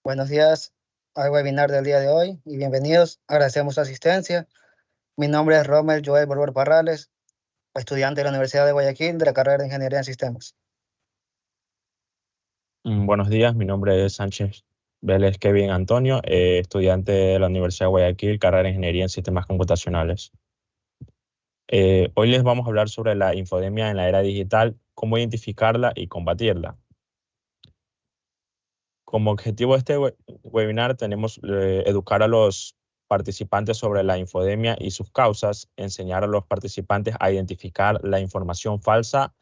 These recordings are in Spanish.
Buenos días al webinar del día de hoy y bienvenidos. Agradecemos su asistencia. Mi nombre es Rommel Joel Bolívar Parrales, estudiante de la Universidad de Guayaquil de la carrera de Ingeniería en Sistemas. Buenos días, mi nombre es Sánchez Vélez Kevin Antonio, estudiante de la Universidad de Guayaquil, carrera de Ingeniería en Sistemas Computacionales. Hoy les vamos a hablar sobre la infodemia en la era digital, cómo identificarla y combatirla. Como objetivo de este webinar tenemos educar a los participantes sobre la infodemia y sus causas, enseñar a los participantes a identificar la información falsa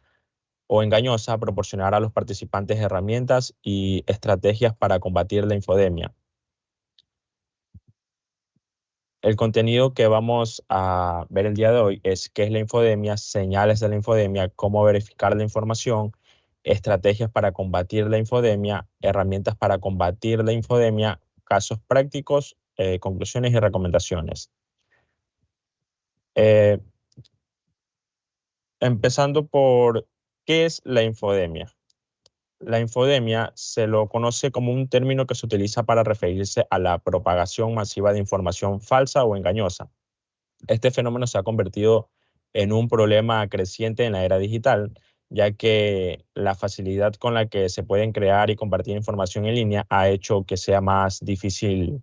o engañosa, proporcionar a los participantes herramientas y estrategias para combatir la infodemia. El contenido que vamos a ver el día de hoy es qué es la infodemia, señales de la infodemia, cómo verificar la información, estrategias para combatir la infodemia, herramientas para combatir la infodemia, casos prácticos, conclusiones y recomendaciones. Eh, Empezando por qué es la infodemia. La infodemia se lo conoce como un término que se utiliza para referirse a la propagación masiva de información falsa o engañosa. Este fenómeno se ha convertido en un problema creciente en la era digital, ya que la facilidad con la que se pueden crear y compartir información en línea ha hecho que sea más difícil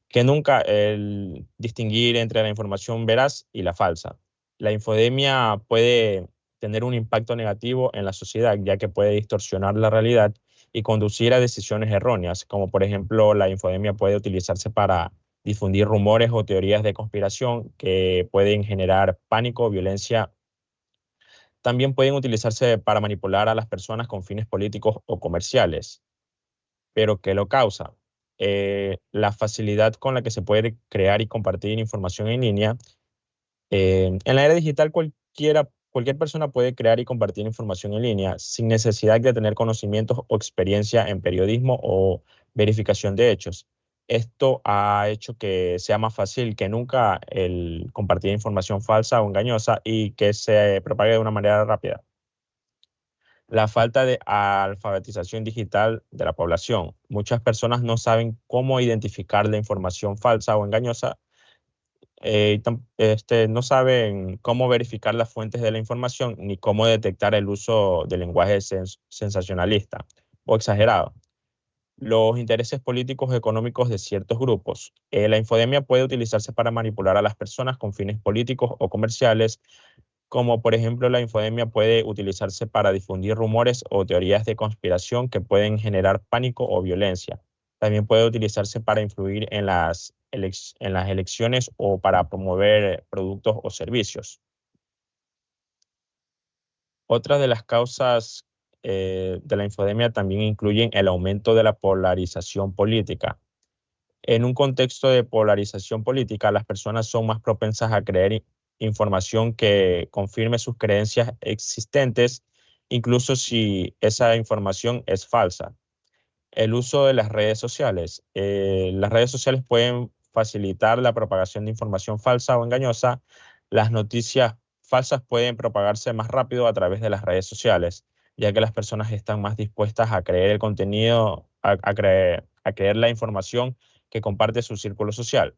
que nunca el distinguir entre la información veraz y la falsa. La infodemia puede tener un impacto negativo en la sociedad, ya que puede distorsionar la realidad y conducir a decisiones erróneas, como por ejemplo la infodemia puede utilizarse para difundir rumores o teorías de conspiración que pueden generar pánico o violencia. También pueden utilizarse para manipular a las personas con fines políticos o comerciales. ¿Pero qué lo causa? La facilidad con la que se puede crear y compartir información en línea. En la era digital cualquier persona puede crear y compartir información en línea sin necesidad de tener conocimientos o experiencia en periodismo o verificación de hechos. Esto ha hecho que sea más fácil que nunca el compartir información falsa o engañosa y que se propague de una manera rápida. La falta de alfabetización digital de la población. Muchas personas no saben cómo identificar la información falsa o engañosa, no saben cómo verificar las fuentes de la información ni cómo detectar el uso del lenguaje sensacionalista o exagerado. Los intereses políticos o económicos de ciertos grupos. La infodemia puede utilizarse para manipular a las personas con fines políticos o comerciales, como por ejemplo la infodemia puede utilizarse para difundir rumores o teorías de conspiración que pueden generar pánico o violencia. También puede utilizarse para influir en en las elecciones o para promover productos o servicios. Otras de las causas de la infodemia también incluyen el aumento de la polarización política. En un contexto de polarización política, las personas son más propensas a creer información que confirme sus creencias existentes, incluso si esa información es falsa. El uso de las redes sociales. Las redes sociales pueden facilitar la propagación de información falsa o engañosa. Las noticias falsas pueden propagarse más rápido a través de las redes sociales, ya que las personas están más dispuestas a creer el contenido, a creer la información que comparte su círculo social.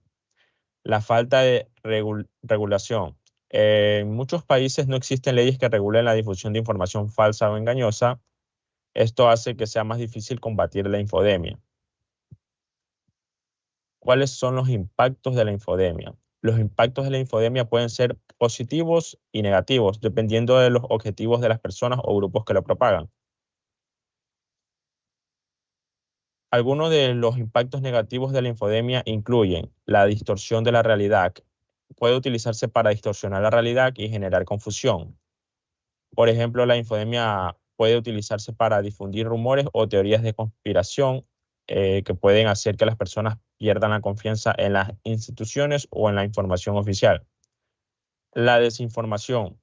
La falta de regulación. En muchos países no existen leyes que regulen la difusión de información falsa o engañosa. Esto hace que sea más difícil combatir la infodemia. ¿Cuáles son los impactos de la infodemia? Los impactos de la infodemia pueden ser positivos y negativos, dependiendo de los objetivos de las personas o grupos que lo propagan. Algunos de los impactos negativos de la infodemia incluyen la distorsión de la realidad. Puede utilizarse para distorsionar la realidad y generar confusión. Por ejemplo, la infodemia puede utilizarse para difundir rumores o teorías de conspiración que pueden hacer que las personas pierdan la confianza en las instituciones o en la información oficial. La desinformación.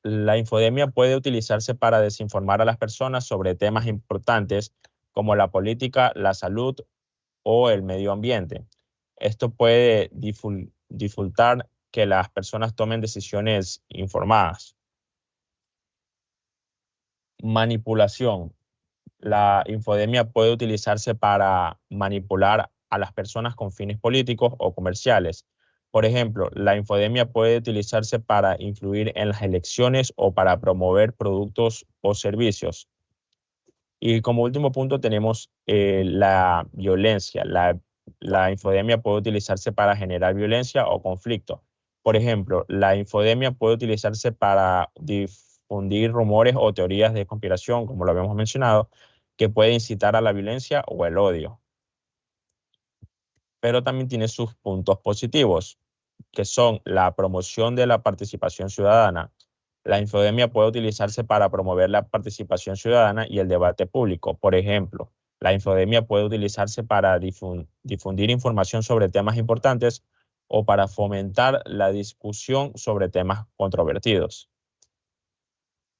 La infodemia puede utilizarse para desinformar a las personas sobre temas importantes como la política, la salud o el medio ambiente. Esto puede dificultar que las personas tomen decisiones informadas. Manipulación. La infodemia puede utilizarse para manipular a las personas con fines políticos o comerciales. Por ejemplo, la infodemia puede utilizarse para influir en las elecciones o para promover productos o servicios. Y como último punto tenemos la violencia. La infodemia puede utilizarse para generar violencia o conflicto. Por ejemplo, la infodemia puede utilizarse para difundir rumores o teorías de conspiración, como lo habíamos mencionado, que puede incitar a la violencia o el odio. Pero también tiene sus puntos positivos, que son la promoción de la participación ciudadana. La infodemia puede utilizarse para promover la participación ciudadana y el debate público. Por ejemplo, la infodemia puede utilizarse para difundir información sobre temas importantes o para fomentar la discusión sobre temas controvertidos.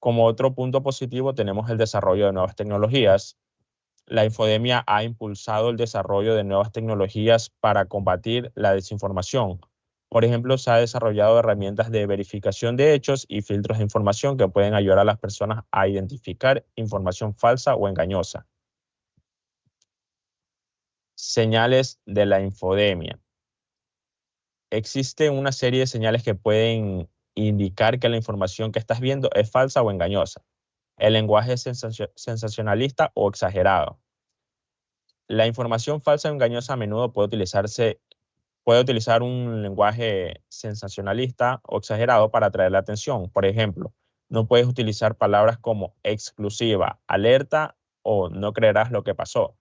Como otro punto positivo tenemos el desarrollo de nuevas tecnologías. La infodemia ha impulsado el desarrollo de nuevas tecnologías para combatir la desinformación. Por ejemplo, se ha desarrollado herramientas de verificación de hechos y filtros de información que pueden ayudar a las personas a identificar información falsa o engañosa. Señales de la infodemia. Existe una serie de señales que pueden indicar que la información que estás viendo es falsa o engañosa. El lenguaje es sensacionalista o exagerado. La información falsa o engañosa a menudo puede utilizar un lenguaje sensacionalista o exagerado para atraer la atención. Por ejemplo, no puedes utilizar palabras como exclusiva, alerta o no creerás lo que pasó.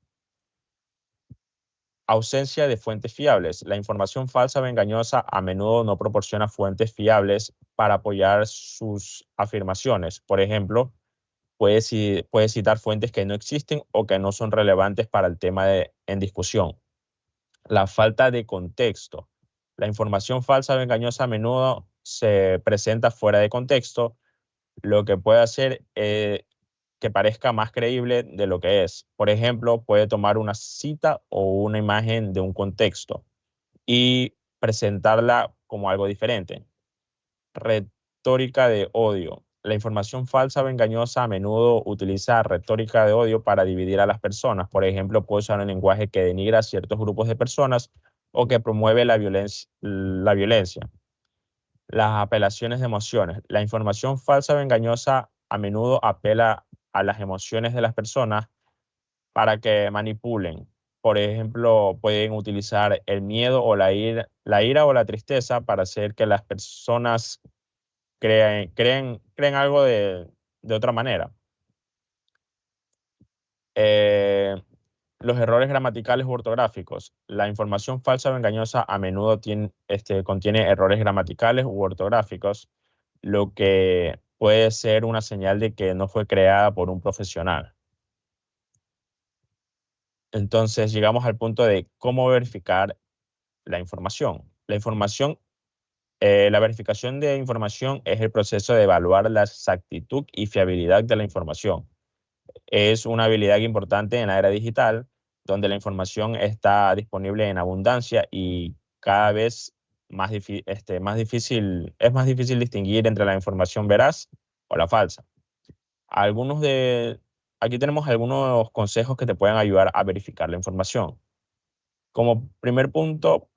Ausencia de fuentes fiables. La información falsa o engañosa a menudo no proporciona fuentes fiables para apoyar sus afirmaciones. Por ejemplo, puede citar fuentes que no existen o que no son relevantes para el tema en discusión. La falta de contexto. La información falsa o engañosa a menudo se presenta fuera de contexto, lo que puede hacer que parezca más creíble de lo que es. Por ejemplo, puede tomar una cita o una imagen de un contexto y presentarla como algo diferente. Retórica de odio. La información falsa o engañosa a menudo utiliza retórica de odio para dividir a las personas. Por ejemplo, puede usar un lenguaje que denigra a ciertos grupos de personas o que promueve la violencia. Las apelaciones de emociones. La información falsa o engañosa a menudo apela a las emociones de las personas para que manipulen. Por ejemplo, pueden utilizar el miedo o la ira o la tristeza para hacer que las personas creen algo de otra manera. Eh, los errores gramaticales u ortográficos. La información falsa o engañosa a menudo contiene errores gramaticales u ortográficos, lo que puede ser una señal de que no fue creada por un profesional. Entonces llegamos al punto de cómo verificar la información. La verificación de información es el proceso de evaluar la exactitud y fiabilidad de la información. Es una habilidad importante en la era digital, donde la información está disponible en abundancia y cada vez es más difícil distinguir entre la información veraz o la falsa. Algunos de, Aquí tenemos algunos consejos que te pueden ayudar a verificar la información. Como primer punto,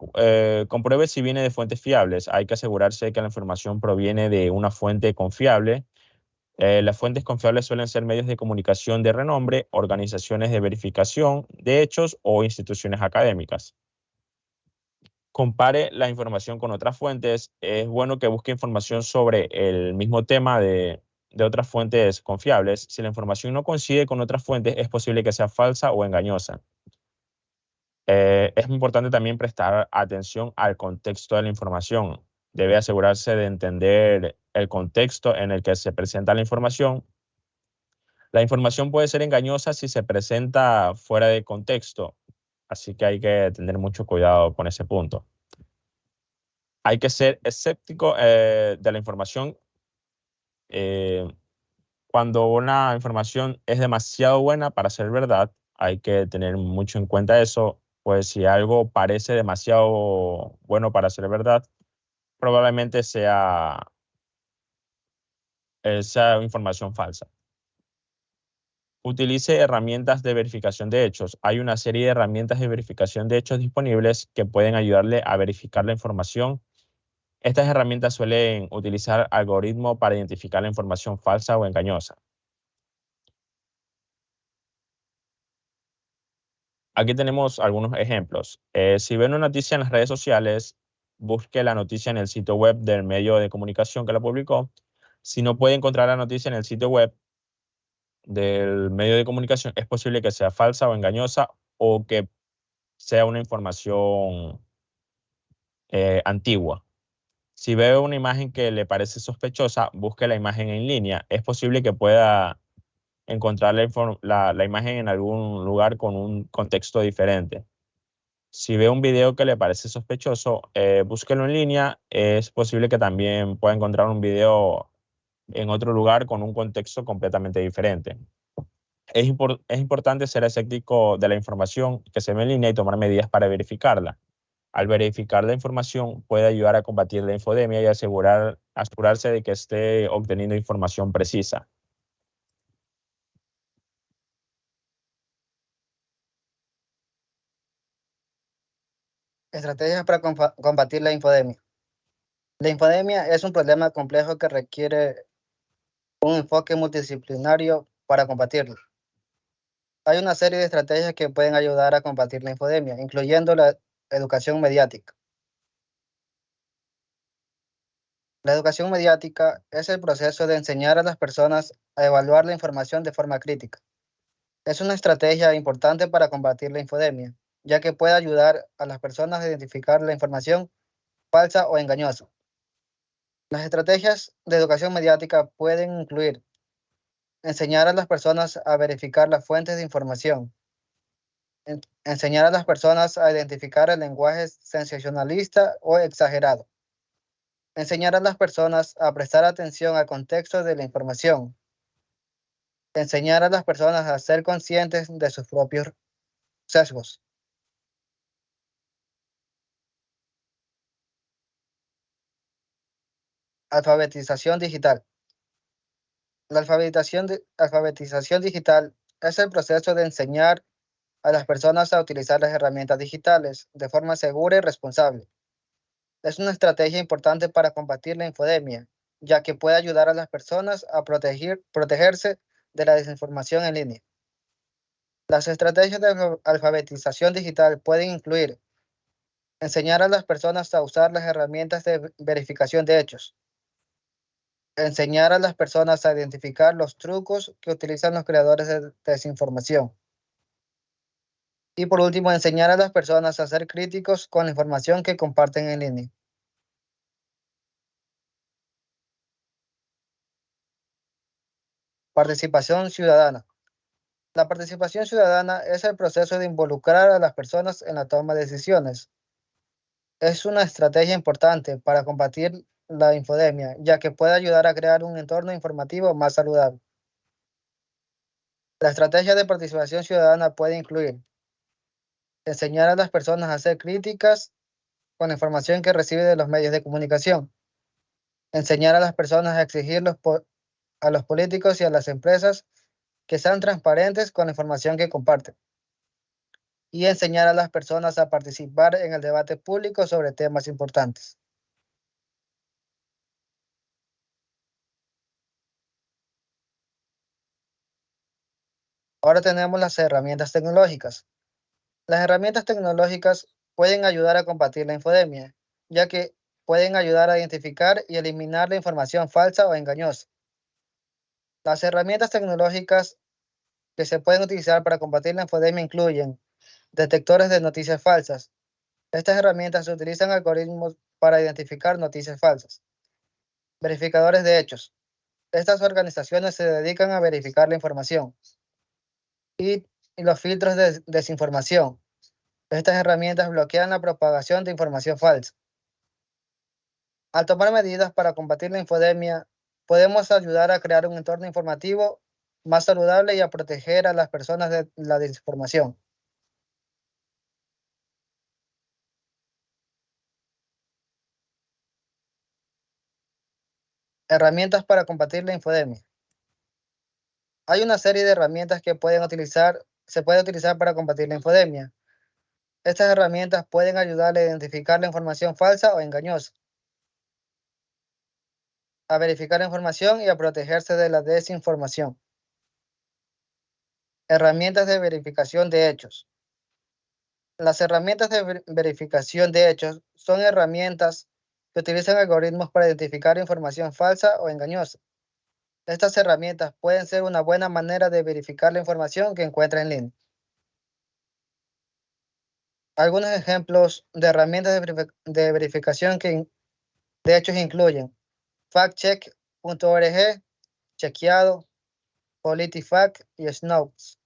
compruebe si viene de fuentes fiables. Hay que asegurarse de que la información proviene de una fuente confiable. Las fuentes confiables suelen ser medios de comunicación de renombre, organizaciones de verificación de hechos o instituciones académicas. Compare la información con otras fuentes. Es bueno que busque información sobre el mismo tema de otras fuentes confiables. Si la información no coincide con otras fuentes, es posible que sea falsa o engañosa. Es importante también prestar atención al contexto de la información. Debe asegurarse de entender el contexto en el que se presenta la información. La información puede ser engañosa si se presenta fuera de contexto, así que hay que tener mucho cuidado con ese punto. Hay que ser escéptico de la información. eh, Cuando una información es demasiado buena para ser verdad, hay que tener mucho en cuenta eso, pues si algo parece demasiado bueno para ser verdad, probablemente sea información falsa. Utilice herramientas de verificación de hechos. Hay una serie de herramientas de verificación de hechos disponibles que pueden ayudarle a verificar la información. Estas herramientas suelen utilizar algoritmos para identificar la información falsa o engañosa. Aquí tenemos algunos ejemplos. Si ve una noticia en las redes sociales, busque la noticia en el sitio web del medio de comunicación que la publicó. Si no puede encontrar la noticia en el sitio web del medio de comunicación, es posible que sea falsa o engañosa o que sea una información antigua. Si ve una imagen que le parece sospechosa, busque la imagen en línea. Es posible que pueda encontrar la imagen en algún lugar con un contexto diferente. Si ve un video que le parece sospechoso, búsquelo en línea. Es posible que también pueda encontrar un video en otro lugar con un contexto completamente diferente. Es importante ser escéptico de la información que se ve en línea y tomar medidas para verificarla. Al verificar la información puede ayudar a combatir la infodemia y asegurarse de que esté obteniendo información precisa. Estrategias para combatir la infodemia. La infodemia es un problema complejo que requiere un enfoque multidisciplinario para combatirlo. Hay una serie de estrategias que pueden ayudar a combatir la infodemia, incluyendo la educación mediática. La educación mediática es el proceso de enseñar a las personas a evaluar la información de forma crítica. Es una estrategia importante para combatir la infodemia, ya que puede ayudar a las personas a identificar la información falsa o engañosa. Las estrategias de educación mediática pueden incluir enseñar a las personas a verificar las fuentes de información, enseñar a las personas a identificar el lenguaje sensacionalista o exagerado, enseñar a las personas a prestar atención al contexto de la información, enseñar a las personas a ser conscientes de sus propios sesgos. Alfabetización digital. La alfabetización digital es el proceso de enseñar a las personas a utilizar las herramientas digitales de forma segura y responsable. Es una estrategia importante para combatir la infodemia, ya que puede ayudar a las personas a protegerse de la desinformación en línea. Las estrategias de alfabetización digital pueden incluir enseñar a las personas a usar las herramientas de verificación de hechos, enseñar a las personas a identificar los trucos que utilizan los creadores de desinformación. Y por último, enseñar a las personas a ser críticos con la información que comparten en línea. Participación ciudadana. La participación ciudadana es el proceso de involucrar a las personas en la toma de decisiones. Es una estrategia importante para combatir la infodemia, ya que puede ayudar a crear un entorno informativo más saludable. La estrategia de participación ciudadana puede incluir enseñar a las personas a ser críticas con la información que recibe de los medios de comunicación, enseñar a las personas a exigir a los políticos y a las empresas que sean transparentes con la información que comparten, y enseñar a las personas a participar en el debate público sobre temas importantes. Ahora tenemos las herramientas tecnológicas. Las herramientas tecnológicas pueden ayudar a combatir la infodemia, ya que pueden ayudar a identificar y eliminar la información falsa o engañosa. Las herramientas tecnológicas que se pueden utilizar para combatir la infodemia incluyen detectores de noticias falsas. Estas herramientas utilizan algoritmos para identificar noticias falsas. Verificadores de hechos. Estas organizaciones se dedican a verificar la información. Y los filtros de desinformación. Estas herramientas bloquean la propagación de información falsa. Al tomar medidas para combatir la infodemia, podemos ayudar a crear un entorno informativo más saludable y a proteger a las personas de la desinformación. Herramientas para combatir la infodemia. Hay una serie de herramientas que se puede utilizar para combatir la infodemia. Estas herramientas pueden ayudarle a identificar la información falsa o engañosa, a verificar la información y a protegerse de la desinformación. Herramientas de verificación de hechos. Las herramientas de verificación de hechos son herramientas que utilizan algoritmos para identificar información falsa o engañosa. Estas herramientas pueden ser una buena manera de verificar la información que encuentra en línea. Algunos ejemplos de herramientas de verificación de hechos incluyen factcheck.org, Chequeado, PolitiFact y Snopes.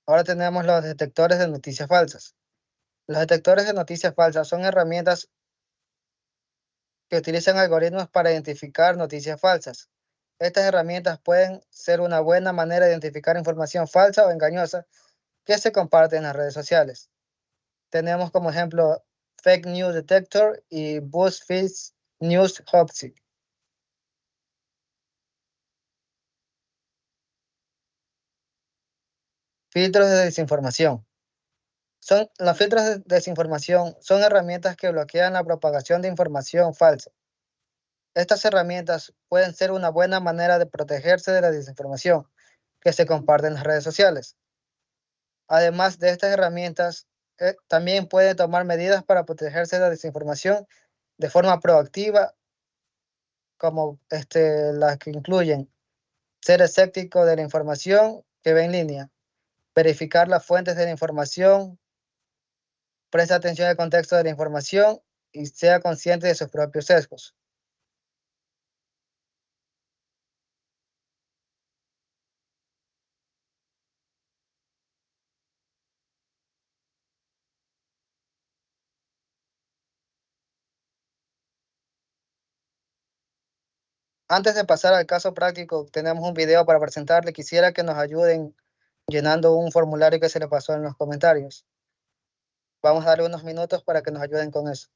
Ahora tenemos los detectores de noticias falsas. Los detectores de noticias falsas son herramientas que utilizan algoritmos para identificar noticias falsas. Estas herramientas pueden ser una buena manera de identificar información falsa o engañosa que se comparte en las redes sociales. Tenemos como ejemplo Fake News Detector y BuzzFeed News Hopsy. Filtros de desinformación. Los filtros de desinformación son herramientas que bloquean la propagación de información falsa. Estas herramientas pueden ser una buena manera de protegerse de la desinformación que se comparte en las redes sociales. Además de estas herramientas, también puede tomar medidas para protegerse de la desinformación de forma proactiva, como las que incluyen ser escéptico de la información que ve en línea, verificar las fuentes de la información, presta atención al contexto de la información y sea consciente de sus propios sesgos. Antes de pasar al caso práctico, tenemos un video para presentarle. Quisiera que nos ayuden llenando un formulario que se le pasó en los comentarios. Vamos a darle unos minutos para que nos ayuden con eso.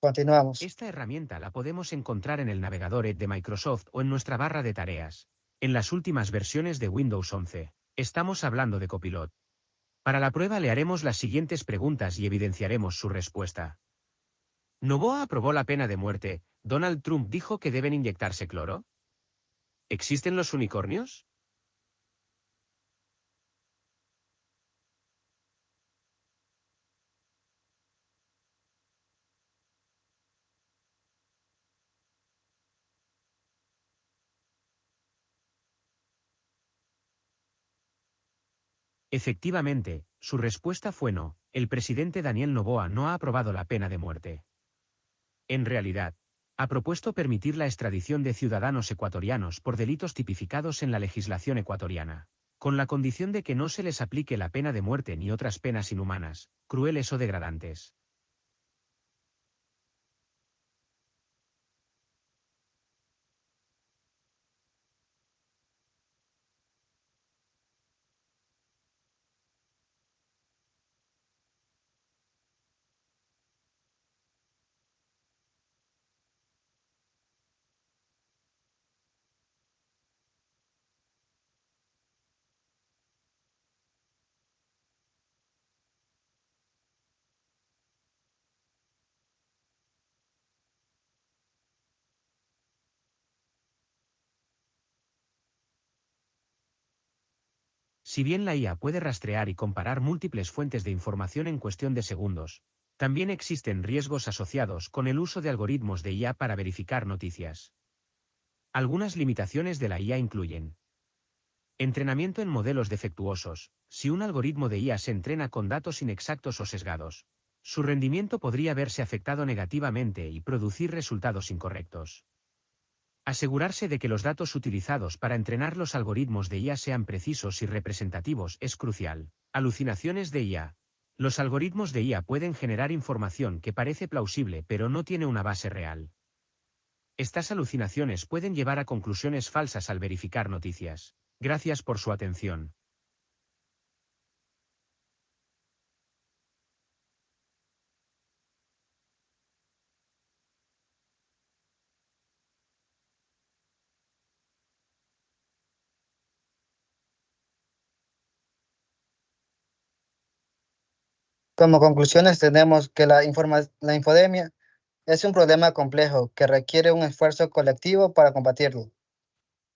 Continuamos. Esta herramienta la podemos encontrar en el navegador Edge de Microsoft o en nuestra barra de tareas. En las últimas versiones de Windows 11, estamos hablando de Copilot. Para la prueba le haremos las siguientes preguntas y evidenciaremos su respuesta. ¿Noboa aprobó la pena de muerte? ¿Donald Trump dijo que deben inyectarse cloro? ¿Existen los unicornios? Efectivamente, su respuesta fue no. El presidente Daniel Noboa no ha aprobado la pena de muerte. En realidad, ha propuesto permitir la extradición de ciudadanos ecuatorianos por delitos tipificados en la legislación ecuatoriana, con la condición de que no se les aplique la pena de muerte ni otras penas inhumanas, crueles o degradantes. Si bien la IA puede rastrear y comparar múltiples fuentes de información en cuestión de segundos, también existen riesgos asociados con el uso de algoritmos de IA para verificar noticias. Algunas limitaciones de la IA incluyen: entrenamiento en modelos defectuosos. Si un algoritmo de IA se entrena con datos inexactos o sesgados, su rendimiento podría verse afectado negativamente y producir resultados incorrectos. Asegurarse de que los datos utilizados para entrenar los algoritmos de IA sean precisos y representativos es crucial. Alucinaciones de IA. Los algoritmos de IA pueden generar información que parece plausible pero no tiene una base real. Estas alucinaciones pueden llevar a conclusiones falsas al verificar noticias. Gracias por su atención. Como conclusiones tenemos que la infodemia es un problema complejo que requiere un esfuerzo colectivo para combatirlo.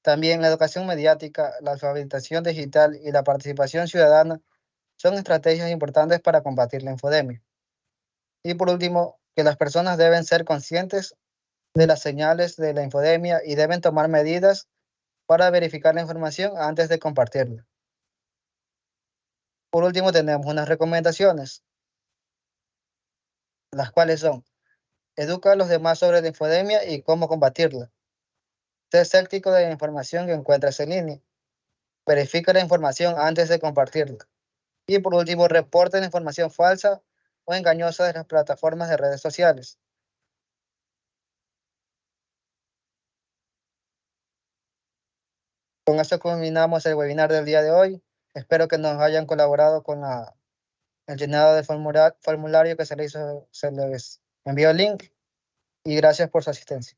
También la educación mediática, la alfabetización digital y la participación ciudadana son estrategias importantes para combatir la infodemia. Y por último, que las personas deben ser conscientes de las señales de la infodemia y deben tomar medidas para verificar la información antes de compartirla. Por último, tenemos unas recomendaciones, las cuales son: educa a los demás sobre la infodemia y cómo combatirla. Sé escéptico de la información que encuentras en línea. Verifica la información antes de compartirla. Y por último, reporta la información falsa o engañosa de las plataformas de redes sociales. Con eso culminamos el webinar del día de hoy. Espero que nos hayan colaborado con el llenado del formulario que se les envió el link, y gracias por su asistencia.